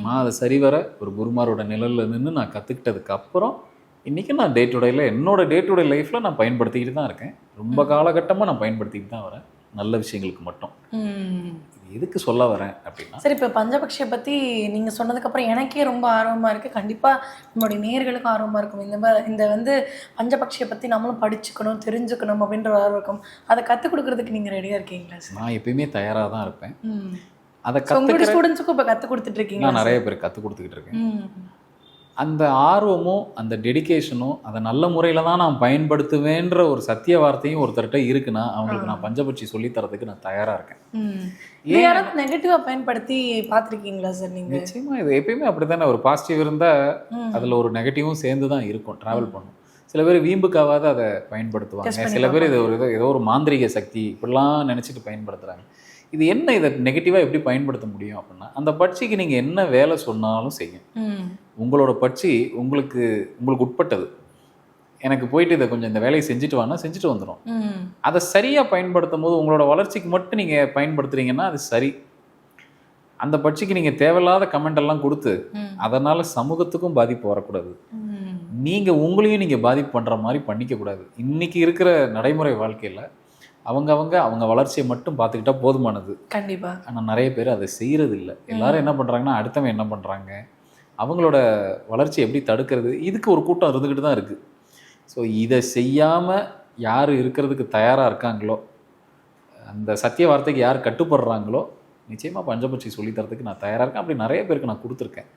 நான் அதை சரிவர ஒரு குருமாரோட நிழலில் நின்று நான் கற்றுக்கிட்டதுக்கப்புறம் இன்றைக்கி நான் டே டு டேயில் என்னோடய டே டு டே லைஃப்பில் நான் பயன்படுத்திக்கிட்டு தான் இருக்கேன். ரொம்ப காலகட்டமாக நான் பயன்படுத்திக்கிட்டு தான் வரேன், நல்ல விஷயங்களுக்கு மட்டும். எதுக்கு சொல்ல வரேன் அப்படின்னா, சரி, இப்போ பஞ்சபக்ஷியை பற்றி நீங்கள் சொன்னதுக்கப்புறம் எனக்கே ரொம்ப ஆர்வமாக இருக்குது. கண்டிப்பாக நம்மளுடைய நேயர்களுக்கும் ஆர்வமாக இருக்கும். இந்த பஞ்சபக்ஷியை பற்றி நம்மளும் படிச்சுக்கணும், தெரிஞ்சுக்கணும் அப்படின்ற ஆர்வம் இருக்கும். அதை கற்றுக் கொடுக்குறதுக்கு நீங்கள் ரெடியாக இருக்கீங்களா சார்? நான் எப்பயுமே தயாராக தான் இருப்பேன். அதை உங்களுடைய ஸ்டூடெண்ட்ஸுக்கும் இப்போ கற்றுக் கொடுத்துட்ருக்கீங்க? நான் நிறைய பேர் கற்றுக் கொடுத்துக்கிட்டு இருக்கேன். அந்த ஆர்வமும் அந்த டெடிக்கேஷனும் அதை நல்ல முறையில் தான் நான் பயன்படுத்துவேன்ற ஒரு சத்திய வார்த்தையும் ஒருத்தர்கிட்ட இருக்குன்னா அவங்களுக்கு நான் பஞ்சபட்சி சொல்லித்தரதுக்கு நான் தயாராக இருக்கேன். யாராவது நெகட்டிவாக பயன்படுத்தி பார்த்துருக்கீங்களா சார் நீங்கள்? நிச்சயமாக இது எப்பயுமே அப்படி தானே. ஒரு பாசிட்டிவ் இருந்தால் அதில் ஒரு நெகட்டிவும் சேர்ந்து தான் இருக்கும், ட்ராவல் பண்ணும். சில பேர் வீம்புக்காவது அதை பயன்படுத்துவாங்க, சில பேர் இது ஏதோ ஒரு மாந்திரிக சக்தி இப்படிலாம் நினச்சிட்டு பயன்படுத்துகிறாங்க. இது என்ன, இதை நெகட்டிவாக எப்படி பயன்படுத்த முடியும் அப்படின்னா, அந்த பட்சிக்கு நீங்கள் என்ன வேலை சொன்னாலும் செய்யும். உங்களோட பட்சி உங்களுக்கு உட்பட்டது. எனக்கு போயிட்டு இதை கொஞ்சம் இந்த வேலையை செஞ்சுட்டு வானா செஞ்சுட்டு வந்துடும். அதை சரியாக பயன்படுத்தும் போது உங்களோட வளர்ச்சிக்கு மட்டும் நீங்கள் பயன்படுத்துறீங்கன்னா அது சரி. அந்த பட்சிக்கு நீங்கள் தேவையில்லாத கமெண்ட் எல்லாம் கொடுத்து அதனால் சமூகத்துக்கும் பாதிப்பு வரக்கூடாது, நீங்கள் உங்களையும் நீங்கள் பாதிப்பு பண்ணுற மாதிரி பண்ணிக்கக்கூடாது. இன்றைக்கி இருக்கிற நடைமுறை வாழ்க்கையில் அவங்க வளர்ச்சியை மட்டும் பார்த்துக்கிட்டா போதுமானது. கண்டிப்பாக. ஆனால் நிறைய பேர் அதை செய்கிறது இல்லை. எல்லாரும் என்ன பண்ணுறாங்கன்னா, அடுத்தவன் என்ன பண்ணுறாங்க, அவங்களோட வளர்ச்சி எப்படி தடுக்கிறது, இதுக்கு ஒரு கூட்டம் இருந்துக்கிட்டு தான் இருக்குது. ஸோ இதை செய்யாமல் யார் இருக்கிறதுக்கு தயாராக இருக்காங்களோ, அந்த சத்திய வார்த்தைக்கு யார் கட்டுப்படுறாங்களோ, நிச்சயமாக பஞ்சபட்சி சொல்லித்தரத்துக்கு நான் தயாராக இருக்கேன். அப்படி நிறைய பேருக்கு நான் கொடுத்துருக்கேன்.